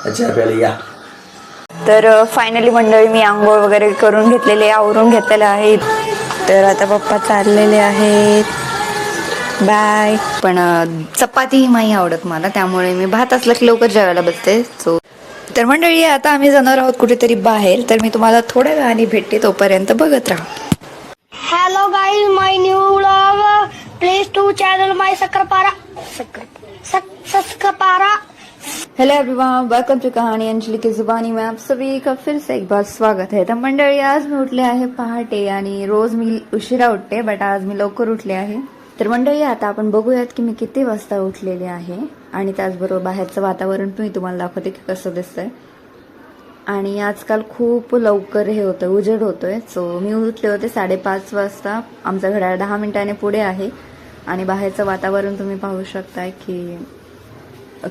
अच्छा पहिले या. तर फायनली मंडळी मी आंघोळ वगैरे करून घेतलेले, आवरून घेतलेले आहेत. तर आता पप्पा चाललेले आहेत. बाय. पण चपाती नाही आवडत मला, त्यामुळे मी भात असला की लवकर जेवायला बसते. तर मंडळी आता आम्ही जाणार आहोत कुठेतरी बाहेर. तर मी तुम्हाला थोड्या वेळाने भेटते, तोपर्यंत बघत राहा. Hello guys, my new vlog. Please to channel my Sakrapara. Sakrapara. Hello everyone, welcome to Kahani Anjali की जुबानी में आप सभी का फिर से एक बार स्वागत है. तर मंडळी आज मी उठले आहे पहाटे, आणि रोज मी उशिरा उठते, बट आज मी लवकर उठले आहे. तर मंडळी आता आपण बघूयात की मी किती वाजता उठलेले आहे, आणि त्याचबरोबर बाहेरचं वातावरण पण मी तुम्हाला दाखवते की कसं दिसतंय. आणि आजकाल खूप लवकर हे होतं, उजेड होतोय. सो मी उठले होते 5:30 वाजता. आमचं घड्याळ 10 मिनिटाने पुढे आहे, आणि बाहेरचं वातावरण तुम्ही पाहू शकताय की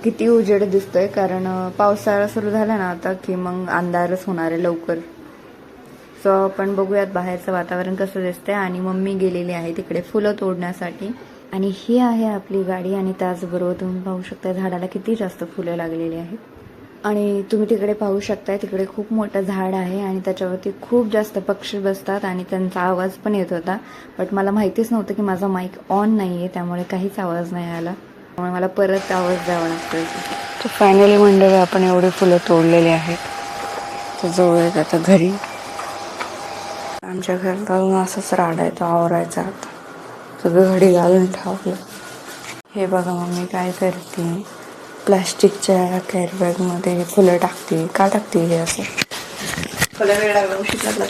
किती उजेड दिसतोय. कारण पावसाळा सुरू झाला ना आता की मग अंधारच होणार आहे लवकर. सो आपण बघूयात बाहेरचं वातावरण कसं दिसतंय. आणि मम्मी गेलेली आहे तिकडे फुलं तोडण्यासाठी, आणि ही आहे आपली गाडी. आणि त्याचबरोबर तुम्ही पाहू शकता झाडाला किती जास्त फुलं लागलेली आहेत. आणि तुम्ही तिकडे पाहू शकताय, तिकडे खूप मोठं झाड आहे, आणि त्याच्यावरती खूप जास्त पक्षी बसतात, आणि त्यांचा आवाज पण येत होता. बट मला माहितीच नव्हतं की माझा माईक ऑन नाही आहे, त्यामुळे काहीच आवाज नाही आला. त्यामुळे मला परत आवाज द्यावा लागतोय. तर फायनली मंडळी आपण एवढे फुलं तोडलेली आहेत. तर जवळ आता घरी आमच्या घरात अजून असंच राडायचं आवरायचं. आता सगळं घडी घालून ठेवलं. हे बघा मम्मी काय करते, प्लास्टिकच्या कॅरीबॅगमध्ये फुलं टाकते. का टाकते हे असं? थोडा वेळ लागला, उशीर लागला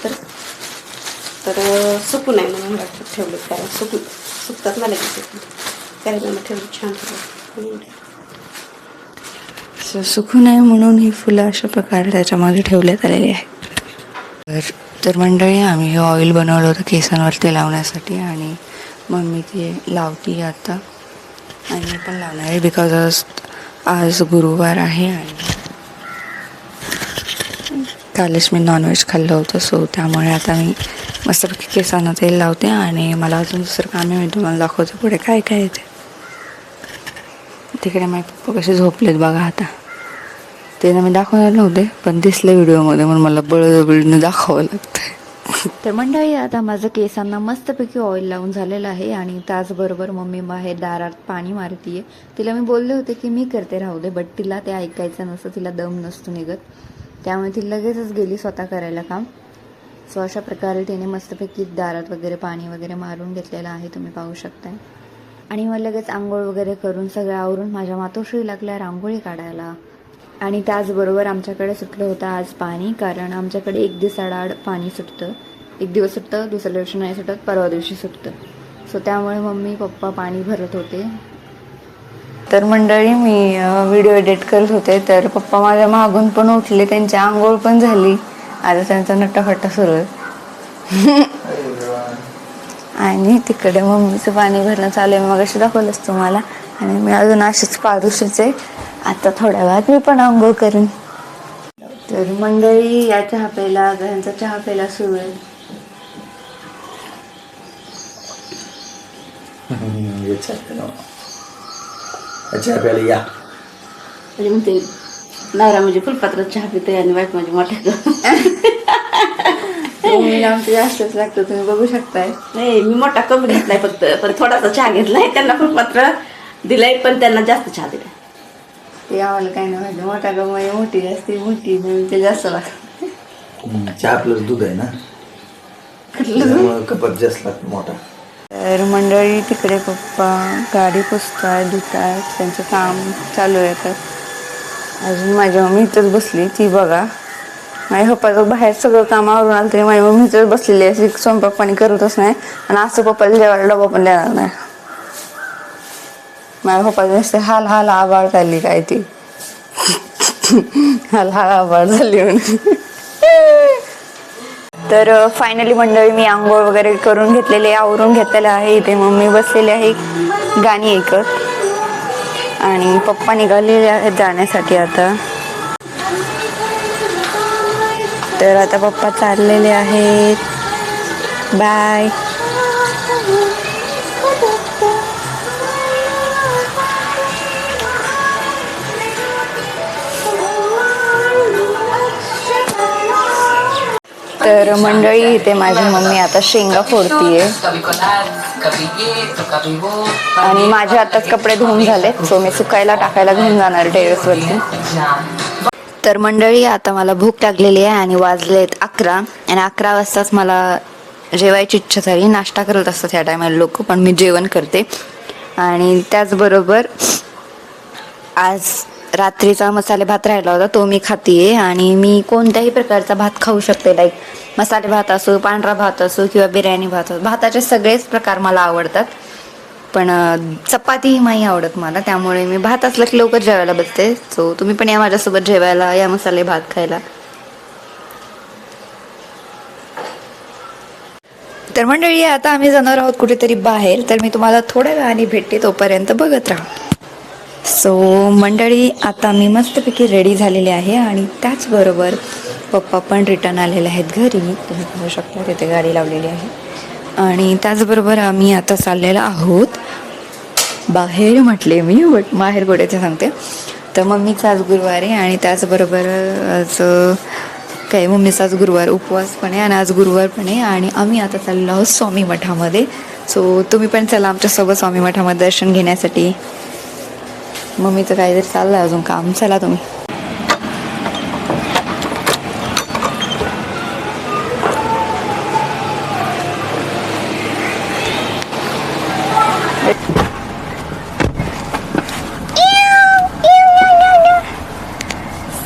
तर सुकू नाही म्हणून ठेवले. कारण सुकतात मला कॅरीबॅगमध्ये ठेवलं छान सुकू नये म्हणून ही फुलं अशा प्रकारे त्याच्यामध्ये ठेवण्यात आलेली आहे. तर मंडळी आम्ही हे ऑइल बनवलं होतं केसांवरती लावण्यासाठी, आणि मम्मी ते लावती आता, आणि मी पण लावणार आहे बिकॉज आज गुरुवार आहे, आणि कालच मी नॉनव्हेज खाल्लं होतं. सो त्यामुळे आता मी मस्तपैकी केसांना तेल लावते, आणि मला अजून दुसरं काम आहे, मी तुम्हाला दाखवते पुढे काय काय येते. तिकडे माझे पप्पा कसे झोपलेत बघा. आता ते ना मी दाखवणार नव्हते, पण दिसले व्हिडिओमध्ये, म्हणून मला बळजबरीने दाखवावं लागतं. तर मंडळी आता माझं केसांना मस्तपैकी ऑइल लावून झालेलं आहे, आणि त्याचबरोबर मम्मी बाहेर दारात पाणी मारतीये. तिला मी बोलले होते की मी करते राहू दे, बट तिला ते ऐकायचं नसतं, तिला दम नसतो निघत, त्यामुळे ती लगेचच गेली स्वतः करायला काम. सो अशा प्रकारे तिने मस्तपैकी दारात वगैरे पाणी वगैरे मारून घेतलेलं आहे, तुम्ही पाहू शकताय. आणि मग लगेच आंघोळ वगैरे करून सगळं आवरून माझ्या मातोश्री लागल्या रांगोळी काढायला. आणि त्याचबरोबर आमच्याकडे सुटलं होतं आज पाणी, कारण आमच्याकडे एक दिवसाआड पाणी सुटतं. एक दिवस सुटतं, दुसऱ्या दिवशी नाही सुटत, परवा दिवशी सुटतं. सो त्यामुळे मम्मी पप्पा पाणी भरत होते. तर मंडळी मी व्हिडिओ एडिट करत होते, तर पप्पा माझ्या मागून पण उठले, त्यांची आंघोळ पण झाली. आता त्यांचा नट्टाफट्टा सुरू आहे. आणि तिकडे मम्मीचं पाणी भरणं चालू आहे, मग अशी दाखवलंच तुम्हाला. आणि मी अजून अशीच पारुशीच आहे. आता थोड्या वेळात मी पण आंघोळ करेन. तर मंडळी या चहा प्यायला, त्यांचा चहा प्यायला सुरू आहे. अच्छा पहिले या. म्हणजे मग ते नवरा म्हणजे फुलपात्रात चहा पिते, आणि वाईफ म्हणजे मोठ्या आमचं जास्तच लागतं, तुम्ही बघू शकताय. नाही, मी मोठा कप घेतलाय फक्त, पण थोडासा चहा घेतलाय. त्यांना फुलपात्र दिलाय, पण त्यांना जास्त चहा दिलाय. ते आम्हाला काही नाही माहिती, मोठा कप म्हणजे मोठी जास्ती मोठी, म्हणून ते जास्त लागतं. चहा प्लस दूध आहे ना, त्यामुळे कपात जास्त लागतो मोठा. तर मंडळी तिकडे पप्पा गाडी पुसताय, धुताय, त्यांचं काम चालू आहे. तर अजून माझी मम्मी इथंच बसली, ती बघा. माझ्या पप्पाचं बाहेर सगळं काम आवरून आलं, तरी माझी मम्मी इथंच बसलेली आहे, स्वयंपाक पाणी करतच नाही. आणि असं पप्पाला जेवायला डबा पण देणार नाही. माझ्या पप्पाचं नुसते हाल हाल आबाळ चालली काय ती हाल हाल आबाळ झाली म्हणून. तर फायनली मंडळी मी आंघोळ वगैरे करून घेतलेले, आवरून घेतलेलं आहे. इथे मम्मी बसलेली आहे गाणी ऐकत, आणि पप्पा निघालेले आहेत जाण्यासाठी आता. तर आता पप्पा चाललेले आहेत. बाय. तर मंडळी इथे माझी मम्मी आता शेंगा फोडतीये आणि माझे आताच कपडे धुवून झाले, सो मी सुकायला टाकायला घेऊन जाणार टेरेसवरती. तर मंडळी आता मला भूक लागलेली आहे आणि वाजलेत 11 आणि 11 वाजताच मला जेवायची इच्छा झाली. नाश्ता करत असतात ह्या टायमाला लोक, पण मी जेवण करते. आणि त्याचबरोबर आज रात्रीचा मसाले भात राहिला होता, तो मी खातीये. आणि मी कोणत्याही प्रकारचा भात खाऊ शकते, लाईक मसाले भात असो, पांढरा भात असो किंवा बिर्याणी भात असो. भाताचे सगळेच प्रकार मला आवडतात, पण चपाती ही नाही आवडत मला. त्यामुळे मी भात असलं की लवकर जेवायला बसते. सो तुम्ही पण या माझ्यासोबत जेवायला, या मसाले भात खायला. तर मंडळी आता आम्ही जाणार आहोत कुठेतरी बाहेर, तर मी तुम्हाला थोड्या वेळाने भेटते, तोपर्यंत बघत राहा. सो मंडळी आता मी मस्तपैकी रेडी झालेले आहे आणि त्याचबरोबर पप्पा पण रिटर्न आलेले आहेत घरी. तुम्ही पाहू शकता तिथे गाडी लावलेली आहे. आणि त्याचबरोबर आम्ही आता चाललेलो आहोत बाहेर. म्हटले मी, बट बाहेर कुठेच सांगते. तर मम्मीचा आज गुरुवार आहे आणि त्याचबरोबर आज काय मम्मीचा आज गुरुवार उपवास पण आहे आणि आज गुरुवार पण आहे. आणि आम्ही आता चाललो आहोत स्वामी मठामध्ये. सो तुम्ही पण चला आमच्यासोबत स्वामी मठामध्ये दर्शन घेण्यासाठी. मम्मीचं काहीतरी चाललंय अजून काम. चला तुम्ही.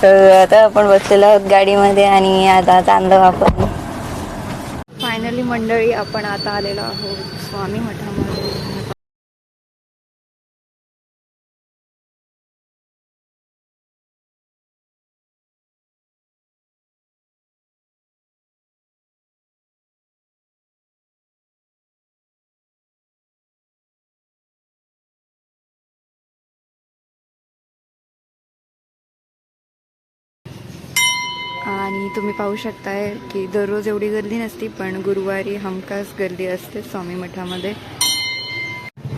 तर आता आपण बसलेलो आहोत गाडीमध्ये आणि आता चांदलो आपण. फायनली मंडळी आपण आता आलेलो आहोत स्वामी मठामध्ये. आणि तुम्ही पाहू शकताय की दररोज एवढी गर्दी नसती, पण गुरुवारी हमखास गर्दी असते स्वामी मठामध्ये.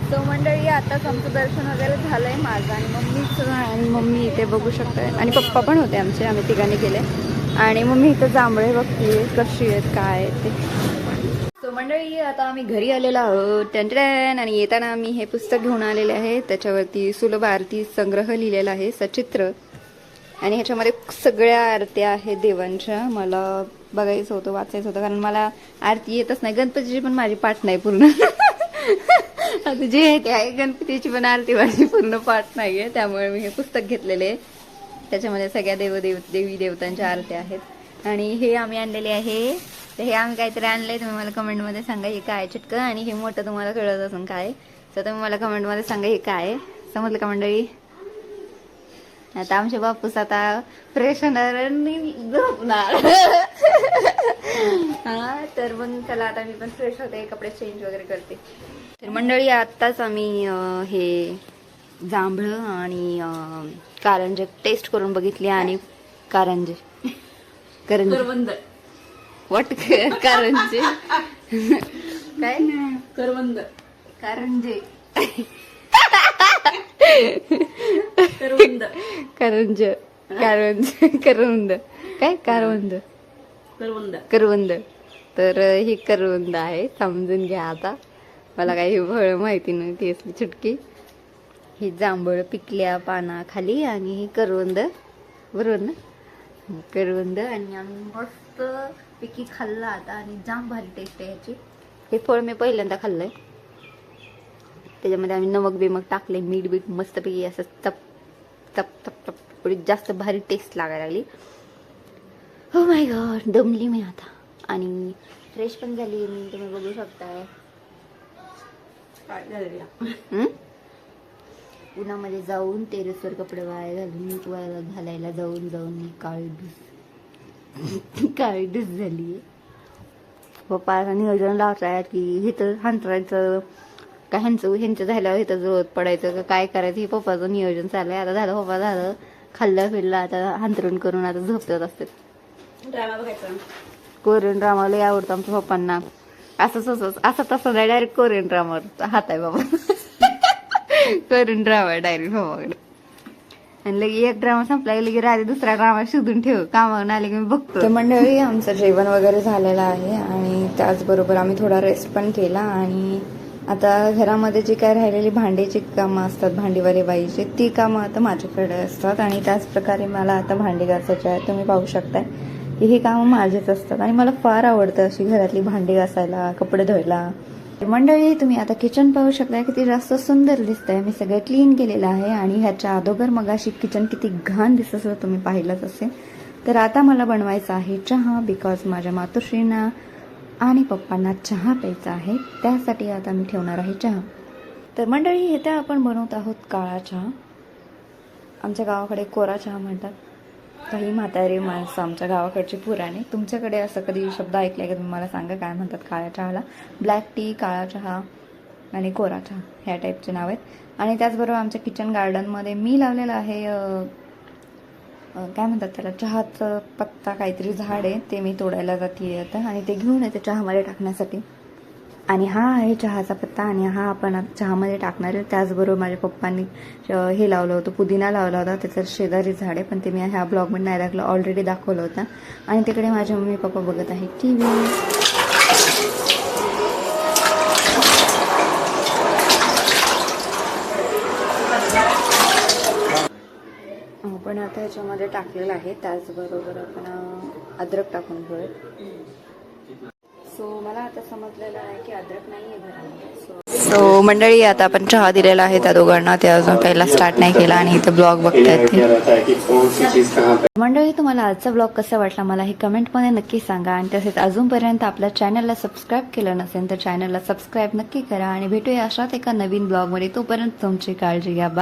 सो मंडळी आताच आमचं दर्शन वगैरे झालंय माझं आणि मम्मीचं. आणि मम्मी इथे बघू शकताय आणि पप्पा पण होते आमचे, आम्ही तिघांनी केले. आणि मम्मी इथं जांभळे बघतीये कशी आहेत काय ते. सो मंडळी आता आम्ही घरी आलेलो आहोत टन. आणि येताना आम्ही हे पुस्तक घेऊन आलेले आहे. त्याच्यावरती सुलभ आरती संग्रह लिहिलेला आहे, सचित्र. आणि ह्याच्यामध्ये सगळ्या आरत्या आहेत देवांच्या. मला बघायचं होतं, वाचायचं होतं, कारण मला आरती येतच नाही. गणपतीची पण माझी पाठ नाही पूर्ण. आता जे आहे ते आहे, गणपतीची पण आरती माझी पूर्ण पाठ नाही आहे. त्यामुळे मी हे पुस्तक घेतलेले आहे. त्याच्यामध्ये सगळ्या देवी देवतांच्या आरत्या आहेत. आणि हे आम्ही आणलेले आहे. तर हे आम्ही काहीतरी आणलंय, तुम्ही मला कमेंटमध्ये सांगा हे काय चिटकं. आणि हे मोठं तुम्हाला कळत असून काय, तर तुम्ही मला कमेंटमध्ये सांगा हे काय. समजलं का मंडळी? आता आमचे बापूस आता फ्रेश होणार आणि झोपणार. हा तर मग चला आता मी पण फ्रेश होते, कपडे चेंज वगैरे करते. तर मंडळी आत्ताच आम्ही हे जांभळं आणि कारंजे टेस्ट करून बघितली. आणि कारंजे वाट कारंजे काय करवंद कारंजे करवंद करंज कारंज करवंद काय करवंद करवंद करवंद. तर ही करवंद आहे, समजून घ्या. आता मला काही फळ माहिती नव्हती असली चुटकी. ही जांभळ पिकल्या पानाखाली आणि ही करवंद, बरोबर ना? करवंद. आणि आम्ही मस्त पिकी खाल्ला आता आणि जाम भारी टेस्ट आहे ह्याची. हे फळ मी पहिल्यांदा खाल्लंय. त्याच्यामध्ये आम्ही नमक बिमक टाकले, मीठ बीठ मस्तपैकी असं तप तप तप तप थोडी जास्त भारी टेस्ट लागायला लागली. हो माय गॉड, दमली मी आता. आणि फ्रेश पण झाली मी, तुम्ही बघू शकताय. उन्हामध्ये जाऊन टेरेसवर कपडे वाळायला घालायला जाऊन मी काळी डिस झाली. पप्पा नियोजन लावताय की इथं हांतरायचं का ह्यांचं झाल्यावर इथं जोत पडायचं का काय करायचं, हे पप्पाचं नियोजन चाललंय. आता झालं पप्पा, झालं खाल्लं फिरलं, आता हांतरून करून आता झोपतात असतात. ड्रामा बघायचा, कोरियन ड्रामा लय आवडतं आमच्या पप्पांना. असं तसं नाही, डायरेक्ट कोरियन ड्रामावर हात आहे बाबा. कोरियन ड्रामा डायरेक्ट बाबाकडे. आणि लगे एक ड्रामा संपला की लगे रात्री दुसरा ड्रामा शोधून ठेव, कामावून आले की मी बघतो. तर मंडळी आमचं जेवण वगैरे झालेलं आहे आणि त्याचबरोबर आम्ही थोडा रेस्ट पण केला. आणि आता घरामध्ये जी काय राहिलेली भांडीची कामं असतात, भांडीवाली बाईची, ती कामं आता माझ्याकडे असतात. आणि त्याच प्रकारे मला आता भांडी घासायची आहे. तुम्ही पाहू शकताय की ही कामं माझीच असतात आणि मला फार आवडतं अशी घरातली भांडी घासायला, कपडे धुवायला. मंडळी तुम्ही आता किचन पाहू शकताय, किती जास्त सुंदर दिसतंय. मी सगळं क्लीन केलेलं आहे. आणि ह्याच्या अगोदर मगाशी किचन किती घाण दिसत होतं, तुम्ही पाहिलंच असेल. तर आता मला बनवायचा आहे चहा, बिकॉज माझ्या मातोश्रींना आणि पप्पांना चहा प्यायचा आहे. त्यासाठी आता मी ठेवणार आहे चहा. तर मंडळी इथे आपण बनवत आहोत काळा चहा. आमच्या गावाकडे कोरा चहा म्हणतात. काही म्हातारे माणसं आमच्या गावाकडचे पुराणे. तुमच्याकडे असं कधी शब्द ऐकलाय का? तुम्ही मला सांगा काय म्हणतात काळ्या चहाला. ब्लॅक टी, काळा चहा आणि कोरा चहा ह्या टाईपचे नाव आहेत. आणि त्याचबरोबर आमच्या किचन गार्डनमध्ये मी लावलेलं आहे काय म्हणतात त्याला, चहाचं पत्ता काहीतरी झाड आहे, ते मी तोडायला जाते आता आणि ते घेऊन येते चहामध्ये टाकण्यासाठी. आणि हा आहे चहाचा पत्ता आणि हा आपण चहामध्ये टाकणार आहे. त्याचबरोबर माझ्या पप्पांनी हे लावलं होतं, पुदिना लावला होता, त्याचं शेजारी झाड आहे, पण ते मी ह्या ब्लॉगमध्ये नाही टाकलं, ऑलरेडी दाखवलं होतं. आणि तिकडे माझे मम्मी पप्पा बघत आहे TV. आपण आता ह्याच्यामध्ये टाकलेलं आहे. त्याचबरोबर आपण अद्रक टाकून घेऊया. सो मला आता समजलेलं आहे की अद्रक नाही आहे घरामध्ये. सो मंडळी आता आपण चहा दिलेला आहे त्या दोघांना, ते अजून पहिला स्टार्ट नाही केला आणि इथं ब्लॉग बघतायत ते. मंडळी तुम्हाला आजचा ब्लॉग कसा वाटला मला हे कमेंटमध्ये नक्की सांगा. आणि तसेच अजूनपर्यंत आपल्या चॅनलला सबस्क्राईब केलं नसेल तर चॅनलला सबस्क्राईब नक्की करा. आणि भेटूया अशाच एका नवीन ब्लॉगमध्ये. तोपर्यंत तुमची काळजी घ्या.